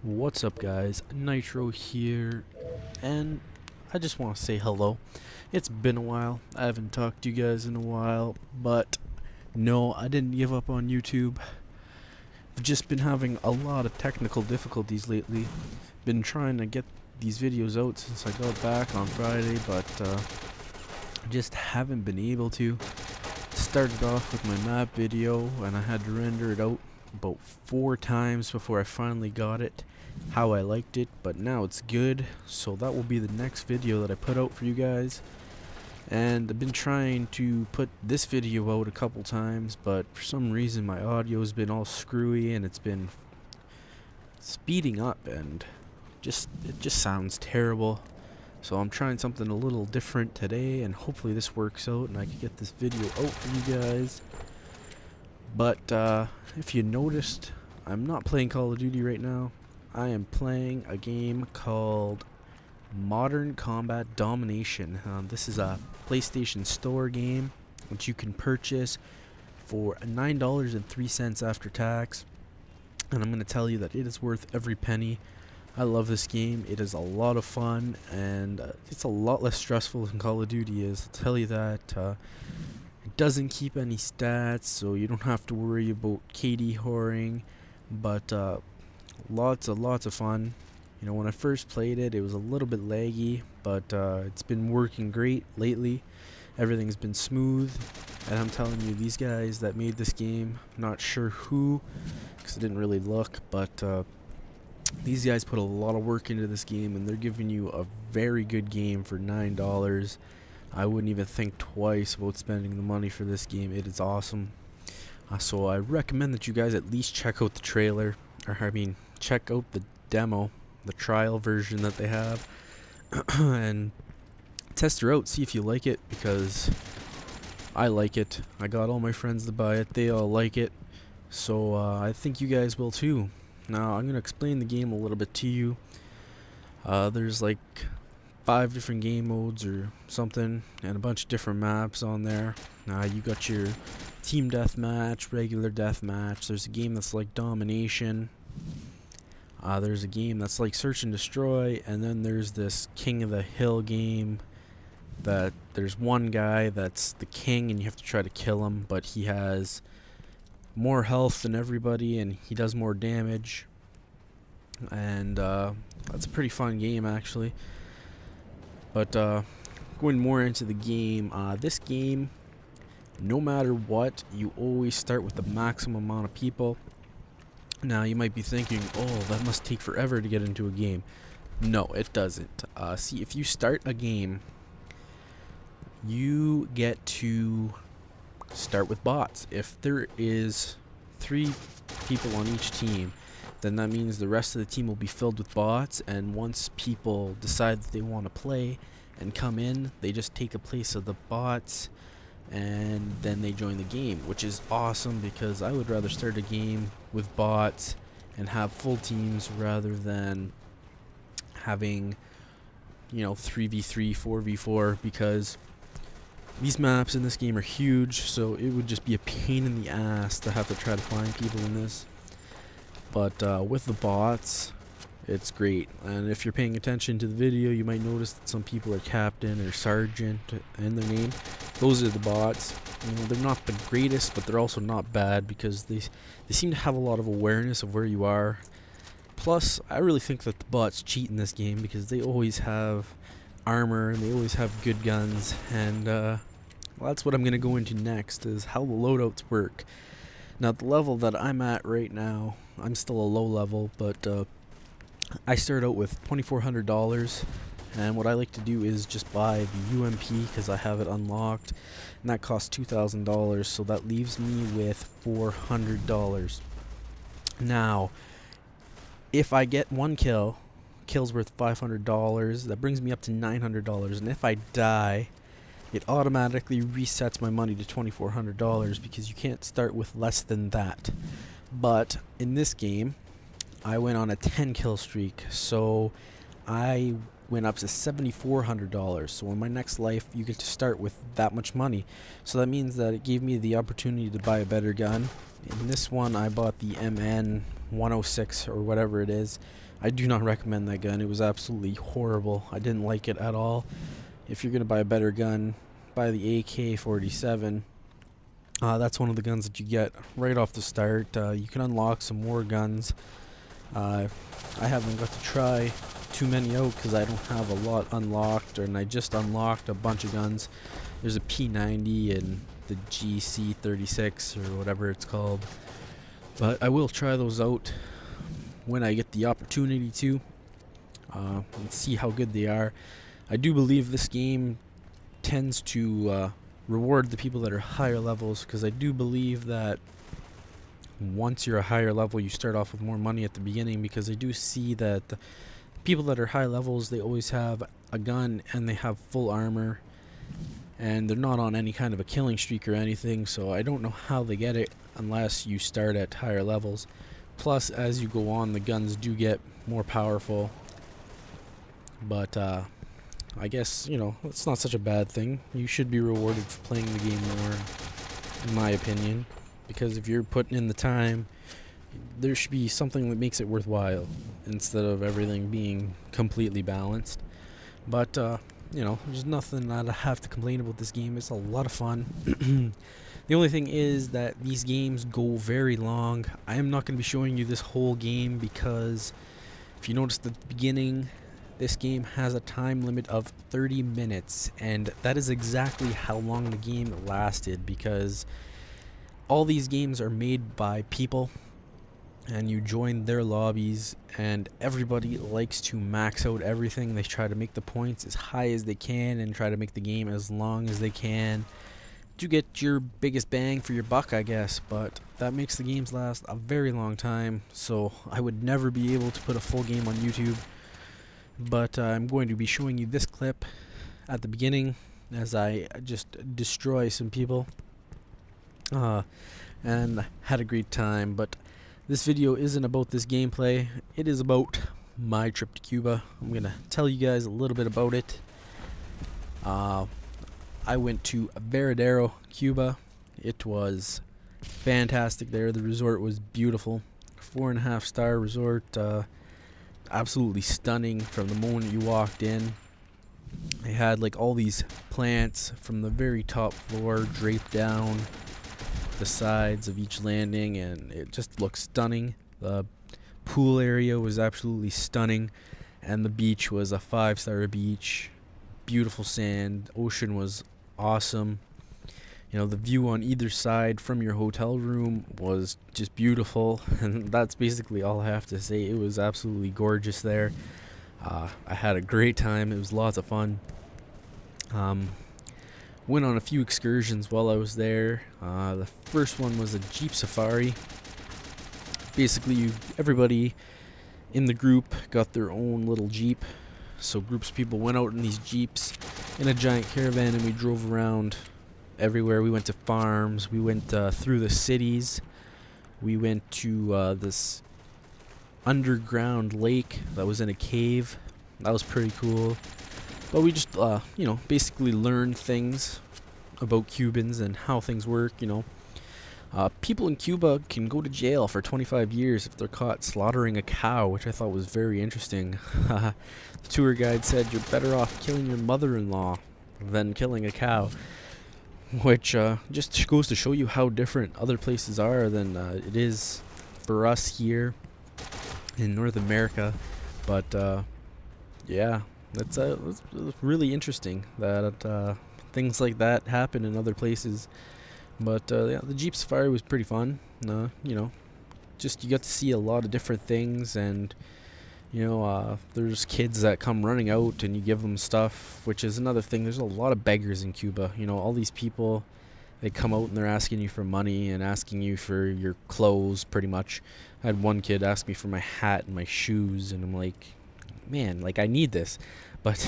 What's up, guys? Nitro here, and I just want to say hello. It's been a while. I haven't talked to you guys in a while, but no, I didn't give up on YouTube. I've just been having a lot of technical difficulties lately. Been trying to get these videos out since I got back on Friday, but I just haven't been able to. Started off with my map video, and I had to render it out about 4 times before I finally got it how I liked it, but now it's good, so that will be the next video that I put out for you guys. And I've been trying to put this video out a couple times, but for some reason my audio has been all screwy and it's been speeding up and it just sounds terrible. So I'm trying something a little different today, and hopefully this works out and I can get this video out for you guys. But if you noticed, I'm not playing Call of Duty right now. I am playing a game called Modern Combat Domination. This is a PlayStation Store game which you can purchase for $9.03 after tax. And I'm going to tell you that it is worth every penny. I love this game. It is a lot of fun, and it's a lot less stressful than Call of Duty is. I'll tell you that. It doesn't keep any stats, so you don't have to worry about KD whoring, but lots of fun. You know, when I first played it, it was a little bit laggy, but it's been working great lately. Everything's been smooth, and I'm telling you, these guys that made this game, not sure who, because I didn't really look, but these guys put a lot of work into this game, and they're giving you a very good game for $9. I wouldn't even think twice about spending the money for this game. It is awesome. So I recommend that you guys at least check out the trailer, or I mean, check out the demo, the trial version that they have, and test her out, see if you like it, because I like it. I got all my friends to buy it. They all like it. So I think you guys will too. Now I'm going to explain the game a little bit to you. There's like 5 different game modes or something, and a bunch of different maps on there. You got your team deathmatch, regular deathmatch. There's a game that's like domination. There's a game that's like search and destroy, and then there's this King of the Hill game that there's one guy that's the king and you have to try to kill him, but he has more health than everybody and he does more damage, and that's a pretty fun game actually. But going more into the game, this game, no matter what, you always start with the maximum amount of people. Now you might be thinking, oh, that must take forever to get into a game. No, it doesn't. See, if you start a game, you get to start with bots. If there is 3 people on each team, then that means the rest of the team will be filled with bots, and once people decide that they want to play and come in, they just take the place of the bots, and then they join the game, which is awesome, because I would rather start a game with bots and have full teams rather than having, you know, 3v3, 4v4, because these maps in this game are huge, so it would just be a pain in the ass to have to try to find people in this. But with the bots, it's great. And if you're paying attention to the video, you might notice that some people are captain or sergeant in their name. Those are the bots. You know, they're not the greatest, but they're also not bad, because they seem to have a lot of awareness of where you are. Plus, I really think that the bots cheat in this game, because they always have armor and they always have good guns, and well, that's what I'm going to go into next, is how the loadouts work. Now, the level that I'm at right now, I'm still a low level, but I start out with $2,400, and what I like to do is just buy the UMP because I have it unlocked, and that costs $2,000, so that leaves me with $400. Now, if I get 1 kill's worth $500, that brings me up to $900, and if I die, it automatically resets my money to $2,400, because you can't start with less than that. But in this game, I went on a 10 kill streak, so I went up to $7,400. So in my next life, you get to start with that much money. So that means that it gave me the opportunity to buy a better gun. In this one, I bought the MN 106 or whatever it is. I do not recommend that gun. It was absolutely horrible. I didn't like it at all. If you're going to buy a better gun, buy the AK-47. That's one of the guns that you get right off the start. You can unlock some more guns. I haven't got to try too many out because I don't have a lot unlocked, and I just unlocked a bunch of guns. There's a P90 and the GC36 or whatever it's called. But I will try those out when I get the opportunity to, and see how good they are. I do believe this game tends to reward the people that are higher levels, because I do believe that once you're a higher level, you start off with more money at the beginning, because I do see that the people that are high levels, they always have a gun and they have full armor, and they're not on any kind of a killing streak or anything, so I don't know how they get it unless you start at higher levels. Plus, as you go on, the guns do get more powerful, but I guess, you know, it's not such a bad thing. You should be rewarded for playing the game more, in my opinion, because if you're putting in the time, there should be something that makes it worthwhile instead of everything being completely balanced. But you know, there's nothing that I have to complain about this game. It's a lot of fun. The only thing is that these games go very long. I am not going to be showing you this whole game because if you noticed at the beginning, this game has a time limit of 30 minutes, and that is exactly how long the game lasted, because all these games are made by people, and you join their lobbies, and everybody likes to max out everything. They try to make the points as high as they can and try to make the game as long as they can to get your biggest bang for your buck, I guess. But that makes the games last a very long time, so I would never be able to put a full game on YouTube. But I'm going to be showing you this clip at the beginning as I just destroy some people, and had a great time. But this video isn't about this gameplay, it is about my trip to Cuba. I'm gonna tell you guys a little bit about it. I went to Veradero, Cuba. It was fantastic there. The resort was beautiful. 4.5-star resort. Absolutely stunning from the moment you walked in. They had like all these plants from the very top floor draped down the sides of each landing, and it just looked stunning. The pool area was absolutely stunning, and the beach was a 5-star beach. Beautiful sand. Ocean was awesome. You know, the view on either side from your hotel room was just beautiful, and that's basically all I have to say. It was absolutely gorgeous there. I had a great time. It was lots of fun. Went on a few excursions while I was there. The first one was a Jeep safari. Basically, everybody in the group got their own little Jeep. So groups of people went out in these Jeeps in a giant caravan, and we drove around everywhere. We went to farms. We went through the cities. We went to this underground lake that was in a cave. That was pretty cool. But we just, you know, basically learned things about Cubans and how things work, you know. People in Cuba can go to jail for 25 years if they're caught slaughtering a cow, which I thought was very interesting. The tour guide said you're better off killing your mother-in-law than killing a cow, which just goes to show you how different other places are than it is for us here in North America. But yeah, that's really interesting that things like that happen in other places. But yeah, the Jeep Safari was pretty fun. You know, just you got to see a lot of different things, and you know, there's kids that come running out and you give them stuff, which is another thing. There's a lot of beggars in Cuba. You know, all these people, they come out and they're asking you for money and asking you for your clothes, pretty much. I had one kid ask me for my hat and my shoes, and I'm like, man, like, I need this. But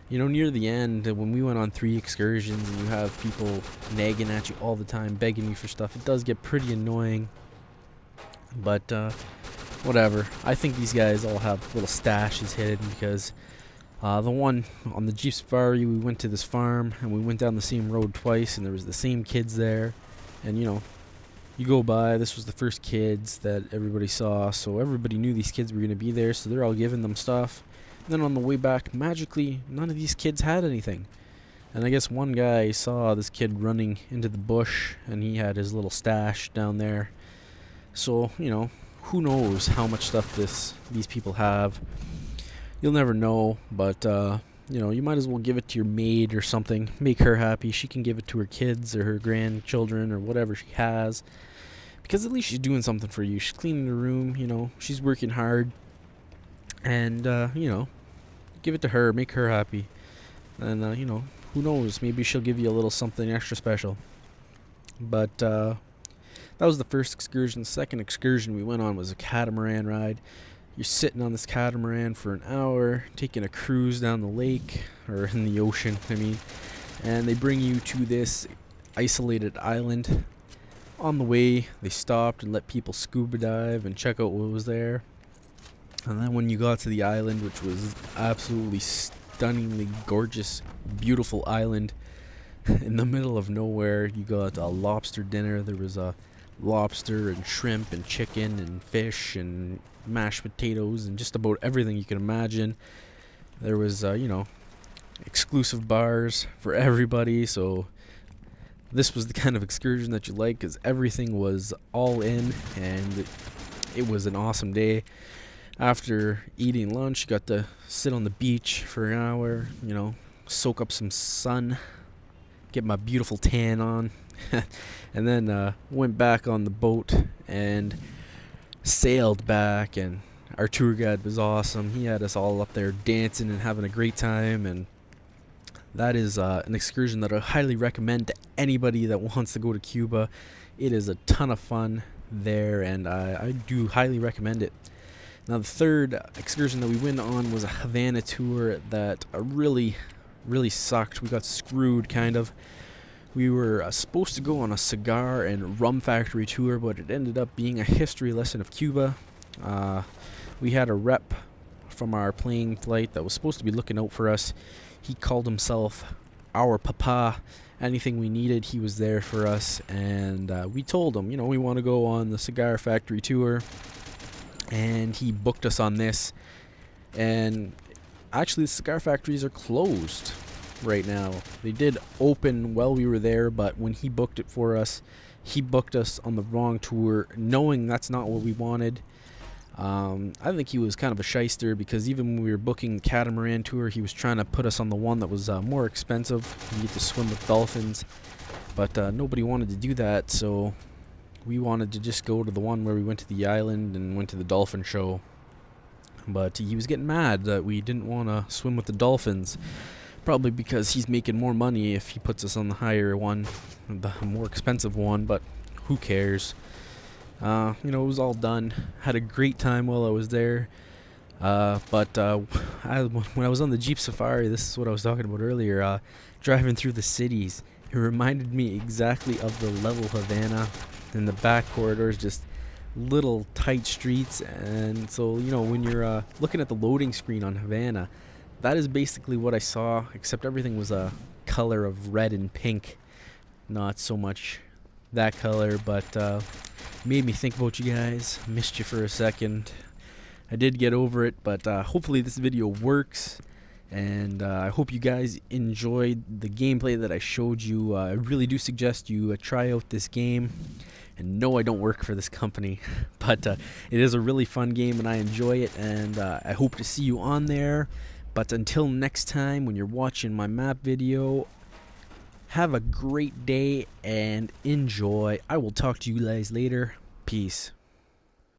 you know, near the end, when we went on 3 excursions and you have people nagging at you all the time, begging you for stuff, it does get pretty annoying. But whatever. I think these guys all have little stashes hidden because the one on the Jeep Safari, we went to this farm and we went down the same road twice, and there was the same kids there. And you know, you go by, this was the first kids that everybody saw, so everybody knew these kids were going to be there, so they're all giving them stuff. And then on the way back, magically, none of these kids had anything. And I guess one guy saw this kid running into the bush, and he had his little stash down there. So, you know, who knows how much stuff these people have. You'll never know, but you know, you might as well give it to your maid or something. Make her happy. She can give it to her kids or her grandchildren or whatever she has, because at least she's doing something for you. She's cleaning the room, you know, she's working hard, and you know, give it to her, make her happy. And you know, who knows, maybe she'll give you a little something extra special. But that was the first excursion. The second excursion we went on was a catamaran ride. You're sitting on this catamaran for an hour, taking a cruise down the lake, or in the ocean, I mean, and they bring you to this isolated island. On the way, they stopped and let people scuba dive and check out what was there. And then when you got to the island, which was absolutely stunningly gorgeous, beautiful island in the middle of nowhere, you got a lobster dinner. There was a lobster and shrimp and chicken and fish and mashed potatoes and just about everything you can imagine. There was you know, exclusive bars for everybody, so this was the kind of excursion that you like, because everything was all in, and it was an awesome day. After eating lunch, you got to sit on the beach for an hour, you know, soak up some sun, get my beautiful tan on, and then went back on the boat and sailed back. And our tour guide was awesome. He had us all up there dancing and having a great time, and that is an excursion that I highly recommend to anybody that wants to go to Cuba. It is a ton of fun there, and I do highly recommend it. Now, the third excursion that we went on was a Havana tour that really sucked. We got screwed, kind of. We were supposed to go on a cigar and rum factory tour, but it ended up being a history lesson of Cuba. We had a rep from our plane flight that was supposed to be looking out for us. He called himself our papa. Anything we needed, he was there for us. And we told him, you know, we want to go on the cigar factory tour. And he booked us on this. And actually, the cigar factories are closed right now. They did open while we were there, but when he booked it for us, he booked us on the wrong tour, knowing that's not what we wanted. I think he was kind of a shyster, because even when we were booking the catamaran tour, he was trying to put us on the one that was more expensive. You get to swim with dolphins, but nobody wanted to do that, so we wanted to just go to the one where we went to the island and went to the dolphin show. But he was getting mad that we didn't want to swim with the dolphins, probably because he's making more money if he puts us on the higher one, the more expensive one, but who cares? You know, it was all done. Had a great time while I was there. But when I was on the Jeep Safari, this is what I was talking about earlier, driving through the cities, it reminded me exactly of the level Havana. In the back corridors, just little tight streets. And so, you know, when you're looking at the loading screen on Havana, that is basically what I saw, except everything was a color of red and pink. Not so much that color, but made me think about you guys. Missed you for a second. I did get over it, but hopefully this video works, and I hope you guys enjoyed the gameplay that I showed you. I really do suggest you try out this game. And no, I don't work for this company, but it is a really fun game, and I enjoy it, and I hope to see you on there. But until next time, when you're watching my map video, have a great day and enjoy. I will talk to you guys later. Peace.